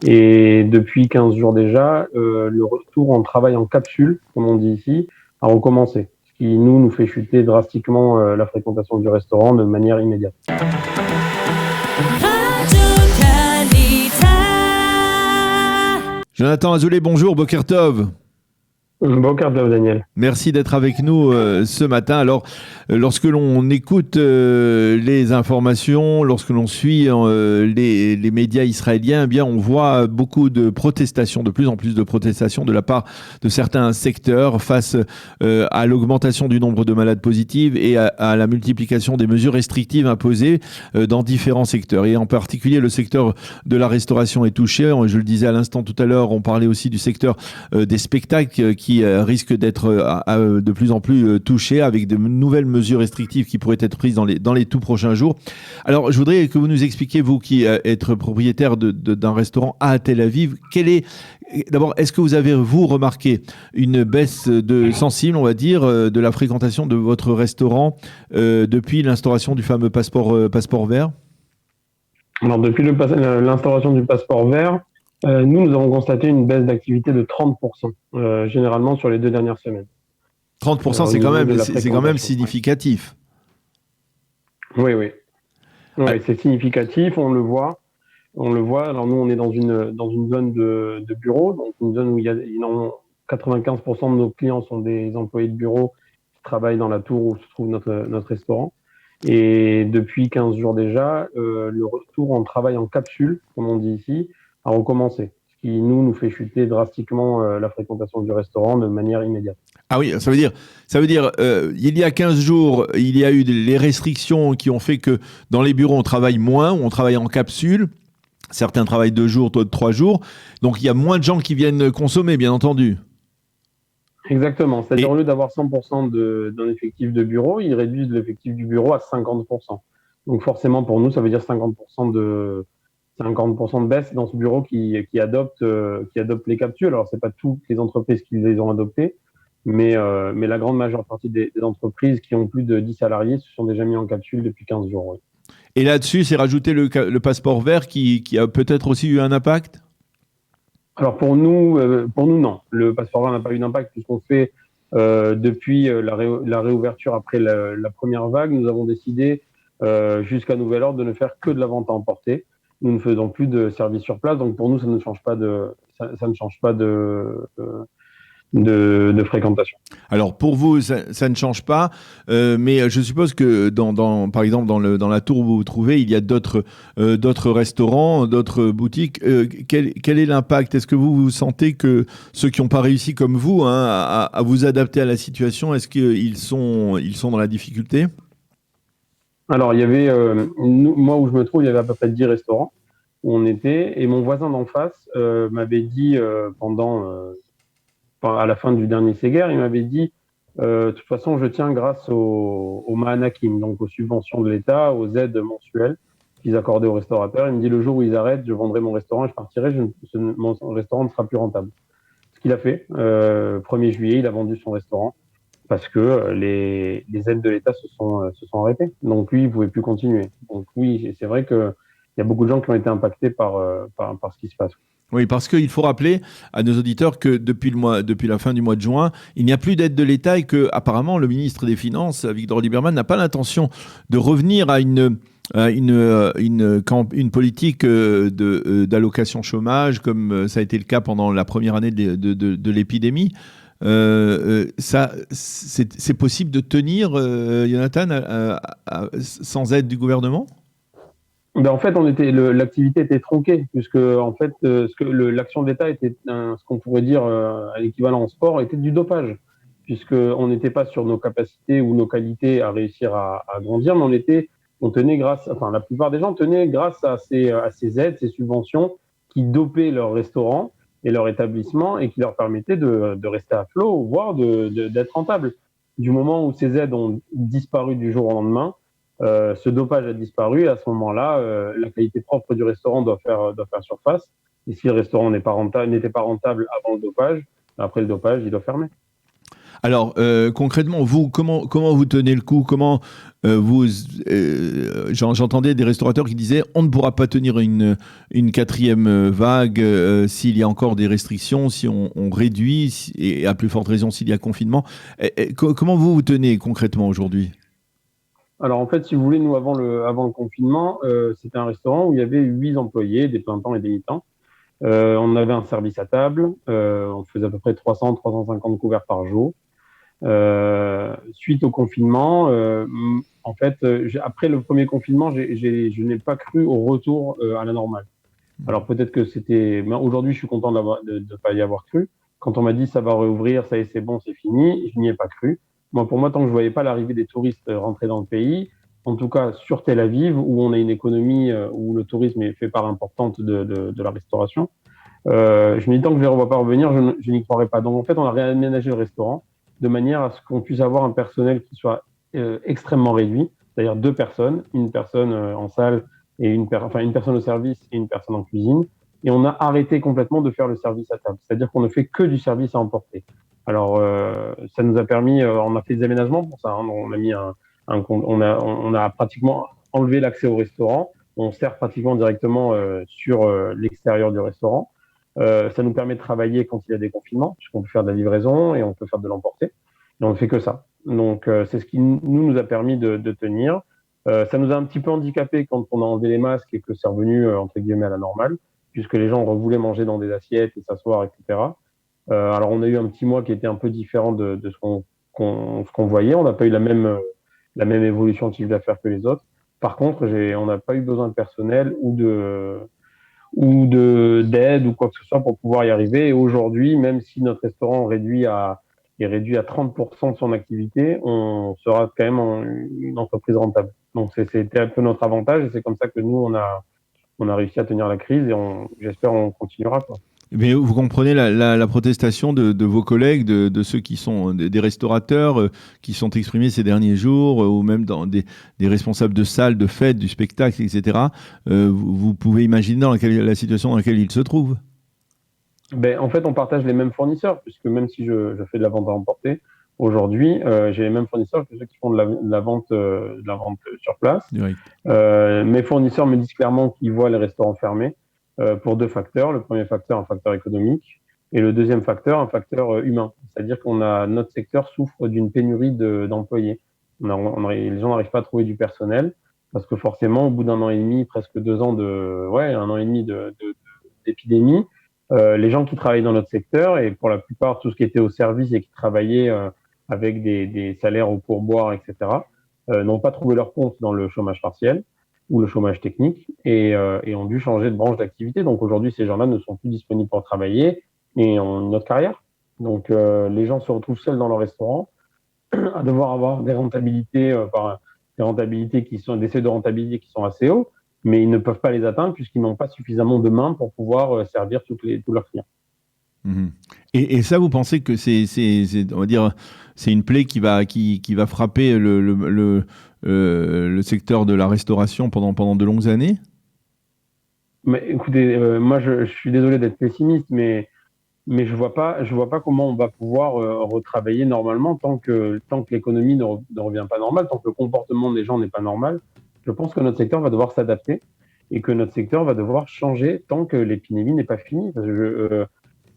Et depuis 15 jours déjà, le retour en travail en capsule, comme on dit ici, a recommencé. Ce qui, nous fait chuter drastiquement la fréquentation du restaurant de manière immédiate. Jonathan Azoulay, bonjour, Boker Tov. Bon quart d'heure, Daniel. Merci d'être avec nous ce matin. Alors, lorsque l'on écoute les informations, lorsque l'on suit les médias israéliens, eh bien, on voit beaucoup de protestations, de plus en plus de protestations de la part de certains secteurs face à l'augmentation du nombre de malades positifs et à la multiplication des mesures restrictives imposées dans différents secteurs. Et en particulier, le secteur de la restauration est touché. Je le disais à l'instant tout à l'heure, on parlait aussi du secteur des spectacles qui risque d'être de plus en plus touché avec de nouvelles mesures restrictives qui pourraient être prises dans les tout prochains jours. Alors, je voudrais que vous nous expliquiez, vous qui êtes propriétaire d'un restaurant à Tel Aviv, d'abord, est-ce que vous avez, vous, remarqué une baisse sensible, on va dire, de la fréquentation de votre restaurant depuis l'instauration du fameux passeport vert ? Alors, depuis l'instauration du passeport vert, nous avons constaté une baisse d'activité de 30%, généralement sur les 2 dernières semaines. 30%, c'est quand même significatif. Oui. Oui, c'est significatif, on le voit. Alors nous, on est dans une zone de bureau, donc une zone où 95% de nos clients sont des employés de bureau qui travaillent dans la tour où se trouve notre restaurant. Et depuis 15 jours déjà, le retour en travail en capsule, comme on dit ici, a recommencé. Ce qui, nous fait chuter drastiquement la fréquentation du restaurant de manière immédiate. Ah oui, ça veut dire il y a 15 jours, il y a eu les restrictions qui ont fait que dans les bureaux, on travaille moins, on travaille en capsule. Certains travaillent 2 jours, d'autres 3 jours. Donc, il y a moins de gens qui viennent consommer, bien entendu. Exactement. C'est-à-dire, au lieu d'avoir 100% d'un effectif de bureau, ils réduisent l'effectif du bureau à 50%. Donc, forcément, pour nous, ça veut dire 50% de baisse dans ce bureau qui adopte les capsules. Alors, c'est pas toutes les entreprises qui les ont adoptées, mais la grande majeure partie des entreprises qui ont plus de 10 salariés se sont déjà mis en capsule depuis 15 jours. Oui. Et là-dessus, c'est rajouté le passeport vert qui a peut-être aussi eu un impact ? Alors pour nous, non. Le passeport vert n'a pas eu d'impact puisqu'on fait depuis la réouverture après la première vague, nous avons décidé jusqu'à nouvel ordre de ne faire que de la vente à emporter. Nous ne faisons plus de service sur place, donc pour nous ça ne change pas de fréquentation. Alors pour vous, ça ne change pas, mais je suppose que par exemple dans la tour où vous vous trouvez, il y a d'autres restaurants, d'autres boutiques. Quel est l'impact ? Est-ce que vous sentez que ceux qui n'ont pas réussi comme vous à vous adapter à la situation, est-ce qu'ils sont dans la difficulté ? Alors il y avait, moi où je me trouve, il y avait à peu près 10 restaurants où on était, et mon voisin d'en face m'avait dit à la fin du dernier Séguer, il m'avait dit de toute façon, je tiens grâce au Ma'anakim, donc aux subventions de l'État, aux aides mensuelles qu'ils accordaient aux restaurateurs. Il me dit le jour où ils arrêtent, je vendrai mon restaurant et je partirai, mon restaurant ne sera plus rentable. Ce qu'il a fait, 1er juillet, il a vendu son restaurant parce que les aides de l'État se sont arrêtées. Donc lui, il ne pouvait plus continuer. Donc oui, c'est vrai qu'il y a beaucoup de gens qui ont été impactés par ce qui se passe. Oui, parce qu'il faut rappeler à nos auditeurs que depuis la fin du mois de juin, il n'y a plus d'aide de l'État et que, apparemment, le ministre des Finances, Avigdor Lieberman, n'a pas l'intention de revenir à une politique d'allocation chômage, comme ça a été le cas pendant la première année de l'épidémie. C'est possible de tenir, Jonathan, sans aide du gouvernement ? Ben en fait, l'activité était tronquée puisque en fait, l'action de l'État était ce qu'on pourrait dire à l'équivalent en sport était du dopage, puisque on n'était pas sur nos capacités ou nos qualités à réussir à grandir, mais la plupart des gens tenaient grâce à ces aides, ces subventions qui dopaient leur restaurant et leur établissement et qui leur permettaient de rester à flot, voire d'être rentables. Du moment où ces aides ont disparu du jour au lendemain, ce dopage a disparu et à ce moment-là, la qualité propre du restaurant doit faire surface. Et si le restaurant n'était pas rentable avant le dopage, après le dopage, il doit fermer. Alors, concrètement, vous, comment vous tenez le coup? Comment j'entendais des restaurateurs qui disaient on ne pourra pas tenir une quatrième vague s'il y a encore des restrictions, si on réduit, et à plus forte raison s'il y a confinement. Comment vous tenez concrètement aujourd'hui? Alors en fait, si vous voulez, nous avant le confinement, c'était un restaurant où il y avait 8 employés, des plein temps et des mi-temps. On avait un service à table, on faisait à peu près 300-350 couverts par jour. Suite au confinement, en fait, après le premier confinement, je n'ai pas cru au retour à la normale. Alors peut-être que mais aujourd'hui, je suis content de ne pas y avoir cru. Quand on m'a dit ça va rouvrir, ça y est, c'est bon, c'est fini, je n'y ai pas cru. Pour moi, tant que je voyais pas l'arrivée des touristes rentrer dans le pays, en tout cas sur Tel Aviv, où on a une économie où le tourisme fait part importante de la restauration, je me dis tant que je ne les revois pas revenir, je n'y croirais pas. Donc en fait, on a réaménagé le restaurant de manière à ce qu'on puisse avoir un personnel qui soit extrêmement réduit, c'est-à-dire 2 personnes, une personne en salle et une personne au service et une personne en cuisine. Et on a arrêté complètement de faire le service à table, c'est-à-dire qu'on ne fait que du service à emporter. Alors ça nous a permis, on a fait des aménagements pour ça. Hein, on a pratiquement enlevé l'accès au restaurant. On sert pratiquement directement sur l'extérieur du restaurant. Ça nous permet de travailler quand il y a des confinements, puisqu'on peut faire de la livraison et on peut faire de l'emporter. Et on ne fait que ça. Donc, c'est ce qui nous a permis de tenir. Ça nous a un petit peu handicapé quand on a enlevé les masques et que c'est revenu, entre guillemets, à la normale, puisque les gens voulaient manger dans des assiettes et s'asseoir, etc. Alors, on a eu un petit mois qui était un peu différent de ce qu'on voyait. On n'a pas eu la même évolution de chiffre d'affaires que les autres. Par contre, on n'a pas eu besoin de personnel ou d'aide ou quoi que ce soit pour pouvoir y arriver. Et aujourd'hui, même si notre restaurant est réduit à 30% de son activité, on sera quand même une entreprise rentable. Donc c'était un peu notre avantage et c'est comme ça que nous on a réussi à tenir la crise et j'espère on continuera quoi. Mais vous comprenez la protestation de vos collègues, de ceux qui sont des restaurateurs, qui sont exprimés ces derniers jours, ou même dans des responsables de salles, de fêtes, du spectacle, etc. Vous pouvez imaginer la situation dans laquelle ils se trouvent. En fait, on partage les mêmes fournisseurs, puisque même si je fais de la vente à emporter, aujourd'hui, j'ai les mêmes fournisseurs que ceux qui font de la vente sur place. Mes fournisseurs me disent clairement qu'ils voient les restaurants fermés pour 2 facteurs. Le premier facteur, un facteur économique, et le deuxième facteur, un facteur humain. C'est-à-dire notre secteur souffre d'une pénurie d'employés. Les gens n'arrivent pas à trouver du personnel parce que forcément, au bout d'un an et demi, presque 2 ans un an et demi d'épidémie, les gens qui travaillent dans notre secteur, et pour la plupart, tout ce qui était au service et qui travaillaient avec des salaires au pourboire, etc., n'ont pas trouvé leur compte dans le chômage partiel ou le chômage technique et ont dû changer de branche d'activité. Donc aujourd'hui, ces gens-là ne sont plus disponibles pour travailler et ont une autre carrière. Donc les gens se retrouvent seuls dans leur restaurant à devoir avoir des rentabilités, des seuils de rentabilité qui sont assez hauts, mais ils ne peuvent pas les atteindre puisqu'ils n'ont pas suffisamment de mains pour pouvoir servir tous leurs clients. Mmh. Et ça, vous pensez que on va dire, c'est une plaie qui va frapper le secteur de la restauration pendant de longues années? Mais écoutez, moi je suis désolé d'être pessimiste, mais je vois pas comment on va pouvoir retravailler normalement tant que l'économie ne revient pas normale, tant que le comportement des gens n'est pas normal. Je pense que notre secteur va devoir s'adapter et que notre secteur va devoir changer tant que l'épidémie n'est pas finie. Parce que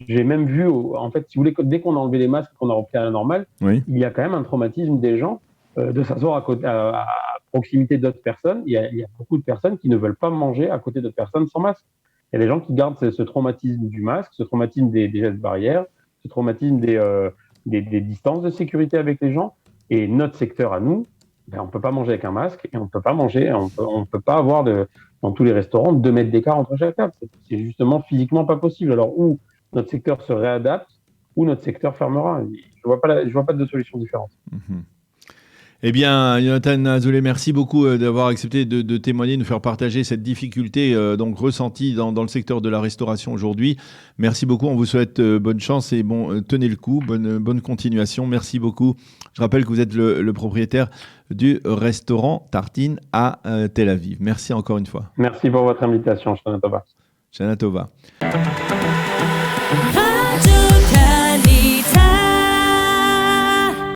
j'ai même vu, en fait, si vous voulez, dès qu'on a enlevé les masques, qu'on a repris à la normale, oui. Il y a quand même un traumatisme des gens de s'asseoir à proximité d'autres personnes. Il y a beaucoup de personnes qui ne veulent pas manger à côté d'autres personnes sans masque. Il y a des gens qui gardent ce traumatisme du masque, ce traumatisme des gestes barrières, ce traumatisme des distances de sécurité avec les gens. Et notre secteur à nous, on ne peut pas manger avec un masque et on ne peut pas avoir dans tous les restaurants 2 mètres d'écart entre chaque table. C'est justement physiquement pas possible. Alors, ou notre secteur se réadapte, ou notre secteur fermera. Je vois pas de solution différente. Mmh. Eh bien, Jonathan Azoulay, merci beaucoup d'avoir accepté de témoigner, de nous faire partager cette difficulté donc ressentie dans le secteur de la restauration aujourd'hui. Merci beaucoup, on vous souhaite bonne chance et tenez le coup, bonne continuation. Merci beaucoup. Je rappelle que vous êtes le propriétaire du restaurant Tartine à Tel Aviv. Merci encore une fois. Merci pour votre invitation, Shana Tova. Shana Tova.